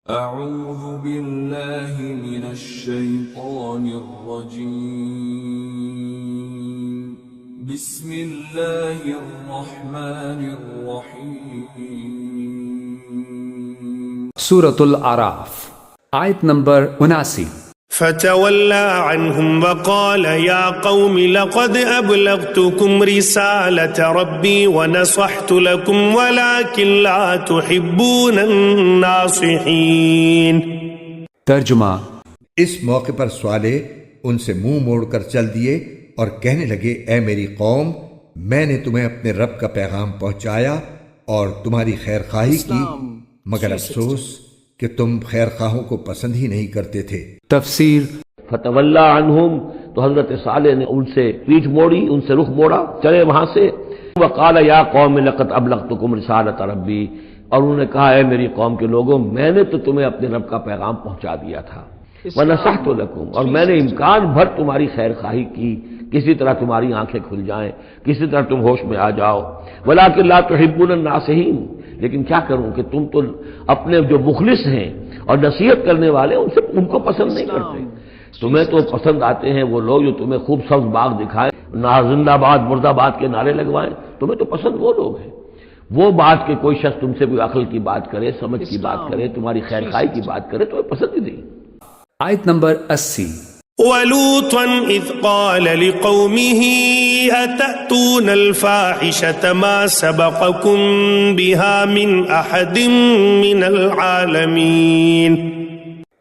اعوذ باللہ من الشیطان الرجیم بسم اللہ الرحمن الرحیم۔ سورۃ الاعراف آیت نمبر 79۔ فتولى عنهم وقال يا قوم لقد أبلغتكم رسالة ربي ونصحت لكم ولكن لا تحبون الناصحين۔ ترجمہ: اس موقع پر صالح ان سے منہ موڑ کر چل دیے اور کہنے لگے اے میری قوم، میں نے تمہیں اپنے رب کا پیغام پہنچایا اور تمہاری خیر خواہی کی، مگر افسوس کہ تم خیر خواہوں کو پسند ہی نہیں کرتے تھے۔ تفسیر: فتولا عنہم، تو حضرت صالح نے ان سے پیٹھ موڑی، ان سے رخ موڑا، چلے وہاں سے۔ وقال یا قوم لقد ابلغتکم رسالۃ ربی، اور انہوں نے کہا اے میری قوم کے لوگوں، میں نے تو تمہیں اپنے رب کا پیغام پہنچا دیا تھا، ونصحت لکم، اور میں نے امکان بھر تمہاری خیر خواہی کی، کسی طرح تمہاری آنکھیں کھل جائیں، کسی طرح تم ہوش میں آ جاؤ، ولکن لا تحبون الناصحین، لیکن کیا کروں کہ تم تو اپنے جو مخلص ہیں اور نصیحت کرنے والے ان کو پسند نہیں کرتے۔ تمہیں تو پسند آتے ہیں وہ لوگ جو تمہیں خوب سبز باغ دکھائیں، نہ زندہ باد مرد آباد کے نعرے لگوائیں، تمہیں تو پسند وہ لوگ ہیں۔ وہ بات کہ کوئی شخص تم سے کوئی عقل کی بات کرے، سمجھ کی بات کرے، تمہاری خیر خواہی کی بات کرے، تمہیں پسند ہی نہیں۔ آیت نمبر 80۔ وَلُوطًا إِذْ قَالَ لِقَوْمِهِ أَتَأْتُونَ الْفَاحِشَةَ مَا سَبَقَكُمْ بِهَا مِنْ أَحَدٍ مِنَ الْعَالَمِينَ۔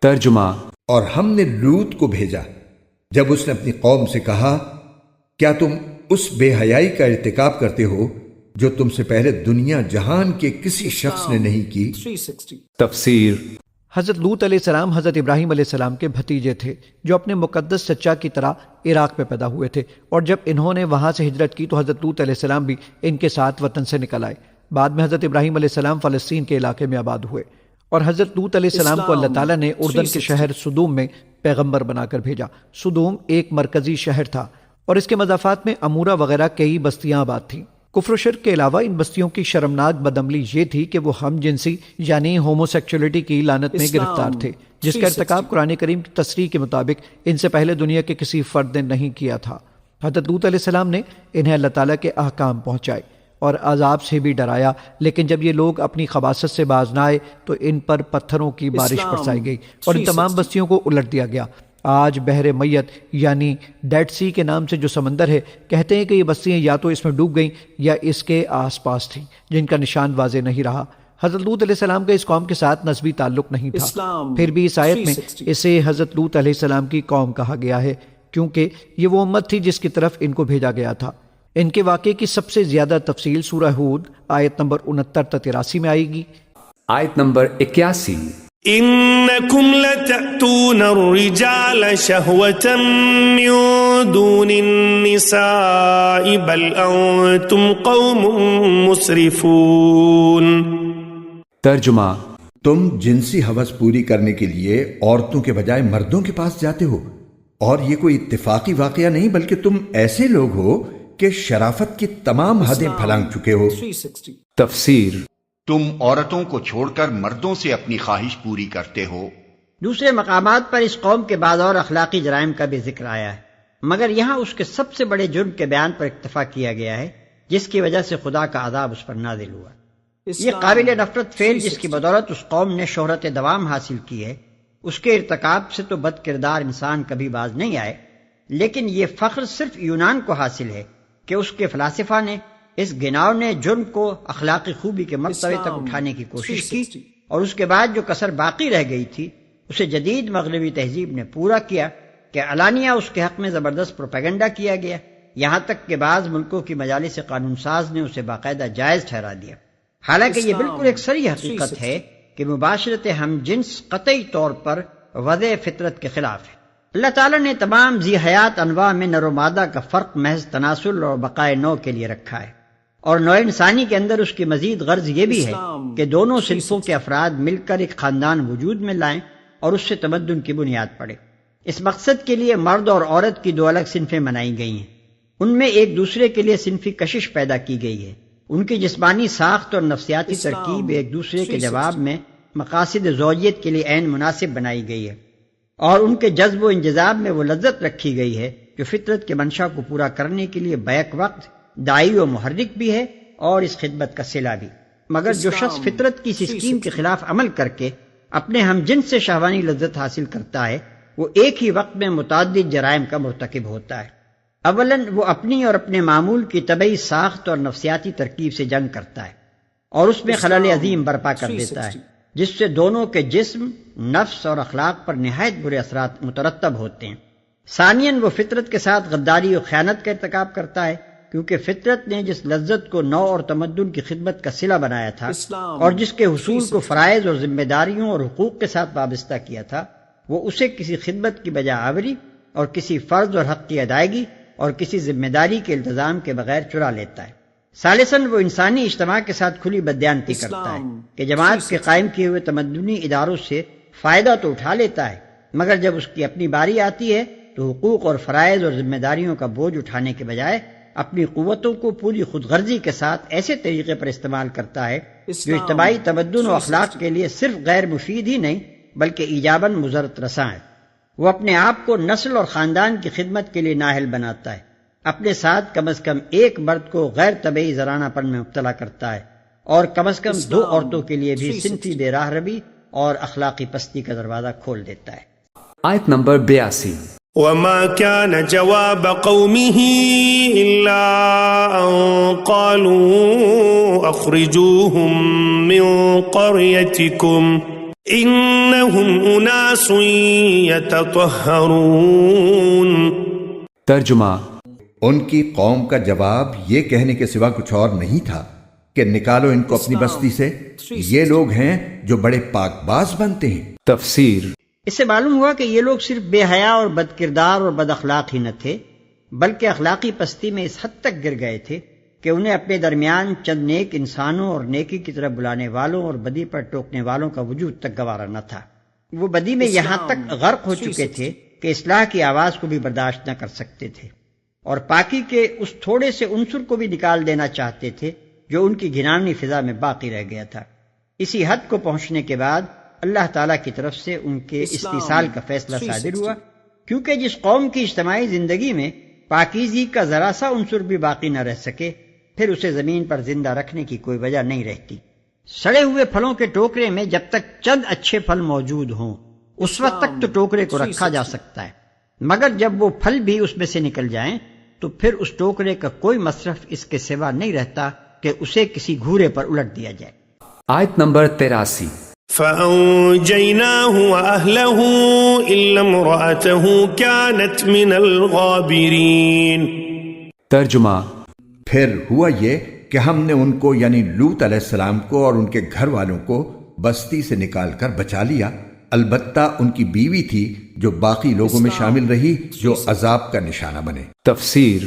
ترجمہ: اور ہم نے لوط کو بھیجا جب اس نے اپنی قوم سے کہا کیا تم اس بے حیائی کا ارتکاب کرتے ہو جو تم سے پہلے دنیا جہان کے کسی شخص نے نہیں کی۔ تفسیر: حضرت لوط علیہ السلام حضرت ابراہیم علیہ السلام کے بھتیجے تھے جو اپنے مقدس چچا کی طرح عراق میں پیدا ہوئے تھے، اور جب انہوں نے وہاں سے ہجرت کی تو حضرت لوط علیہ السلام بھی ان کے ساتھ وطن سے نکل آئے۔ بعد میں حضرت ابراہیم علیہ السلام فلسطین کے علاقے میں آباد ہوئے، اور حضرت لوط علیہ السلام کو اللہ تعالیٰ نے اردن کے شہر سدوم میں پیغمبر بنا کر بھیجا۔ سدوم ایک مرکزی شہر تھا اور اس کے مضافات میں امورہ وغیرہ کئی بستیاں آباد تھیں۔ کفر و شرک کے علاوہ ان بستیوں کی شرمناک بدعملی یہ تھی کہ وہ ہم جنسی یعنی ہومو سیکچولیٹی کی لعنت میں گرفتار تھے، جس کا ارتکاب قرآن کریم کی تصریح کے مطابق ان سے پہلے دنیا کے کسی فرد نے نہیں کیا تھا۔ حضرت لوط علیہ السلام نے انہیں اللہ تعالیٰ کے احکام پہنچائے اور عذاب سے بھی ڈرایا، لیکن جب یہ لوگ اپنی خباثت سے باز نہ آئے تو ان پر پتھروں کی بارش برسائی گئی اور ان تمام بستیوں کو الٹ دیا گیا۔ آج بحر میت یعنی ڈیڈ سی کے نام سے جو سمندر ہے، کہتے ہیں کہ یہ بستیاں یا تو اس میں ڈوب گئیں یا اس کے آس پاس تھیں، جن کا نشان واضح نہیں رہا۔ حضرت لوط علیہ السلام کا اس قوم کے ساتھ نسبی تعلق نہیں تھا، پھر بھی اس آیت میں اسے حضرت لوط علیہ السلام کی قوم کہا گیا ہے، کیونکہ یہ وہ امت تھی جس کی طرف ان کو بھیجا گیا تھا۔ ان کے واقعے کی سب سے زیادہ تفصیل سورہ ہود آیت نمبر 69 تا 83 میں آئے گی۔ آیت نمبر 81۔ إنكم لتأتون الرجال شهوة من دون النساء بل أنتم قوم مسرفون۔ ترجمہ: تم جنسی ہوس پوری کرنے کے لیے عورتوں کے بجائے مردوں کے پاس جاتے ہو، اور یہ کوئی اتفاقی واقعہ نہیں بلکہ تم ایسے لوگ ہو کہ شرافت کی تمام حدیں پھلانگ چکے ہو۔ تفسیر: تم عورتوں کو چھوڑ کر مردوں سے اپنی خواہش پوری کرتے ہو۔ دوسرے مقامات پر اس قوم کے بعض اور اخلاقی جرائم کا بھی ذکر آیا ہے، مگر یہاں اس کے سب سے بڑے جرم کے بیان پر اکتفا کیا گیا ہے جس کی وجہ سے خدا کا عذاب اس پر نازل ہوا۔ یہ قابل نفرت فعل جس کی بدولت اس قوم نے شہرت دوام حاصل کی ہے، اس کے ارتکاب سے تو بد کردار انسان کبھی باز نہیں آئے، لیکن یہ فخر صرف یونان کو حاصل ہے کہ اس کے فلاسفہ نے اس گناؤ نے جرم کو اخلاقی خوبی کے مرتبے تک اٹھانے کی کوشش کی، اور اس کے بعد جو کسر باقی رہ گئی تھی اسے جدید مغربی تہذیب نے پورا کیا کہ علانیہ اس کے حق میں زبردست پروپیگنڈا کیا گیا، یہاں تک کہ بعض ملکوں کی مجالس قانون ساز نے اسے باقاعدہ جائز ٹھہرا دیا، حالانکہ یہ بالکل ایک صریح حقیقت ہے کہ مباشرت ہم جنس قطعی طور پر وضع فطرت کے خلاف ہے۔ اللہ تعالیٰ نے تمام ذی حیات انواع میں نر و مادہ کا فرق محض تناسل اور بقائے نو کے لیے رکھا ہے، اور نوع انسانی کے اندر اس کی مزید غرض یہ بھی ہے کہ دونوں صنفوں کے افراد مل کر ایک خاندان وجود میں لائیں اور اس سے تمدن کی بنیاد پڑے۔ اس مقصد کے لیے مرد اور عورت کی دو الگ صنفیں بنائی گئی ہیں، ان میں ایک دوسرے کے لیے صنفی کشش پیدا کی گئی ہے، ان کی جسمانی ساخت اور نفسیاتی ترکیب ایک دوسرے کے جواب میں مقاصد زوجیت کے لیے عین مناسب بنائی گئی ہے، اور ان کے جذب و انجذاب میں وہ لذت رکھی گئی ہے جو فطرت کے منشا کو پورا کرنے کے لیے بیک وقت داعی و محرک بھی ہے اور اس خدمت کا صلہ بھی۔ مگر جو شخص فطرت کی اس اسکیم کے خلاف عمل کر کے اپنے ہم جنس سے شہوانی لذت حاصل کرتا ہے، وہ ایک ہی وقت میں متعدد جرائم کا مرتکب ہوتا ہے۔ اولاً وہ اپنی اور اپنے معمول کی طبعی ساخت اور نفسیاتی ترکیب سے جنگ کرتا ہے اور اس میں خلل عظیم برپا کر دیتا ہے، جس سے دونوں کے جسم، نفس اور اخلاق پر نہایت برے اثرات مترتب ہوتے ہیں۔ ثانیاً وہ فطرت کے ساتھ غداری و خیانت کا ارتکاب کرتا ہے، کیونکہ فطرت نے جس لذت کو نوع اور تمدن کی خدمت کا صلہ بنایا تھا اور جس کے حصول کو فرائض اور ذمہ داریوں اور حقوق کے ساتھ وابستہ کیا تھا، وہ اسے کسی خدمت کی بجا آوری اور کسی فرض اور حق کی ادائیگی اور کسی ذمہ داری کے التزام کے بغیر چرا لیتا ہے۔ ثالثاً وہ انسانی اجتماع کے ساتھ کھلی بددیانتی کرتا ہے کہ جماعت کے قائم کیے ہوئے تمدنی اداروں سے فائدہ تو اٹھا لیتا ہے، مگر جب اس کی اپنی باری آتی ہے تو حقوق اور فرائض اور ذمہ داریوں کا بوجھ اٹھانے کے بجائے اپنی قوتوں کو پوری خود غرضی کے ساتھ ایسے طریقے پر استعمال کرتا ہے جو اجتماعی تمدن و اخلاق کے لیے صرف غیر مفید ہی نہیں بلکہ ایجاباً مضرت رساں ہے۔ وہ اپنے آپ کو نسل اور خاندان کی خدمت کے لیے نااہل بناتا ہے، اپنے ساتھ کم از کم ایک مرد کو غیر طبعی زرانہ پن میں مبتلا کرتا ہے اور کم از کم 2 عورتوں کے لیے بھی صنفی بے راہ روی اور اخلاقی پستی کا دروازہ کھول دیتا ہے۔ آیت نمبر 82۔ وما كان جواب قومه إلا أن قالوا أخرجوهم من قريتكم إنهم أناس يتطهرون۔ ترجمہ: ان کی قوم کا جواب یہ کہنے کے سوا کچھ اور نہیں تھا کہ نکالو ان کو اپنی بستی سے، یہ لوگ ہیں جو بڑے پاک باز بنتے ہیں۔ تفسیر: اس سے معلوم ہوا کہ یہ لوگ صرف بے حیا اور بد کردار اور بد اخلاق ہی نہ تھے، بلکہ اخلاقی پستی میں اس حد تک گر گئے تھے کہ انہیں اپنے درمیان چند نیک انسانوں اور نیکی کی طرف بلانے والوں اور بدی پر ٹوکنے والوں کا وجود تک گوارا نہ تھا۔ وہ بدی میں یہاں تک غرق ہو چکے تھے کہ اصلاح کی آواز کو بھی برداشت نہ کر سکتے تھے اور پاکی کے اس تھوڑے سے عنصر کو بھی نکال دینا چاہتے تھے جو ان کی گھناؤنی فضا میں باقی رہ گیا تھا۔ اسی حد کو پہنچنے کے بعد اللہ تعالیٰ کی طرف سے ان کے استیصال کا فیصلہ صادر ہوا، کیونکہ جس قوم کی اجتماعی زندگی میں پاکیزگی کا ذرا سا عنصر بھی باقی نہ رہ سکے، پھر اسے زمین پر زندہ رکھنے کی کوئی وجہ نہیں رہتی۔ سڑے ہوئے پھلوں کے ٹوکرے میں جب تک چند اچھے پھل موجود ہوں اس وقت تک تو ٹوکرے کو رکھا جا سکتا ہے، مگر جب وہ پھل بھی اس میں سے نکل جائیں تو پھر اس ٹوکرے کا کوئی مصرف اس کے سوا نہیں رہتا کہ اسے کسی گھورے پر الٹ دیا جائے۔ آیت نمبر 83۔ فأنجيناه وأهله إلا امرأته كانت من الغابرين۔ ترجمہ: پھر ہوا یہ کہ ہم نے ان کو یعنی لوط علیہ السلام کو اور ان کے گھر والوں کو بستی سے نکال کر بچا لیا، البتہ ان کی بیوی تھی جو باقی لوگوں میں شامل رہی جو عذاب کا نشانہ بنے۔ تفسیر: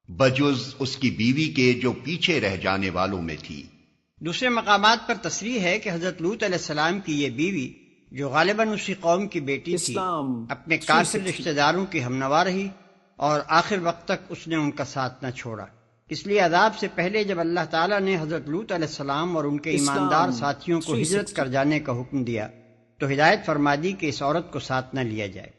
بجز اس کی بیوی کے جو پیچھے رہ جانے والوں میں تھی۔ دوسرے مقامات پر تصریح ہے کہ حضرت لوط علیہ السلام کی یہ بیوی جو غالباً اسی قوم کی بیٹی تھی اپنے کافر رشتہ داروں کی ہمنوا رہی اور آخر وقت تک اس نے ان کا ساتھ نہ چھوڑا۔ اس لیے عذاب سے پہلے جب اللہ تعالیٰ نے حضرت لوط علیہ السلام اور ان کے ایماندار ساتھیوں کو ہجرت کر جانے کا حکم دیا تو ہدایت فرما دی کہ اس عورت کو ساتھ نہ لیا جائے۔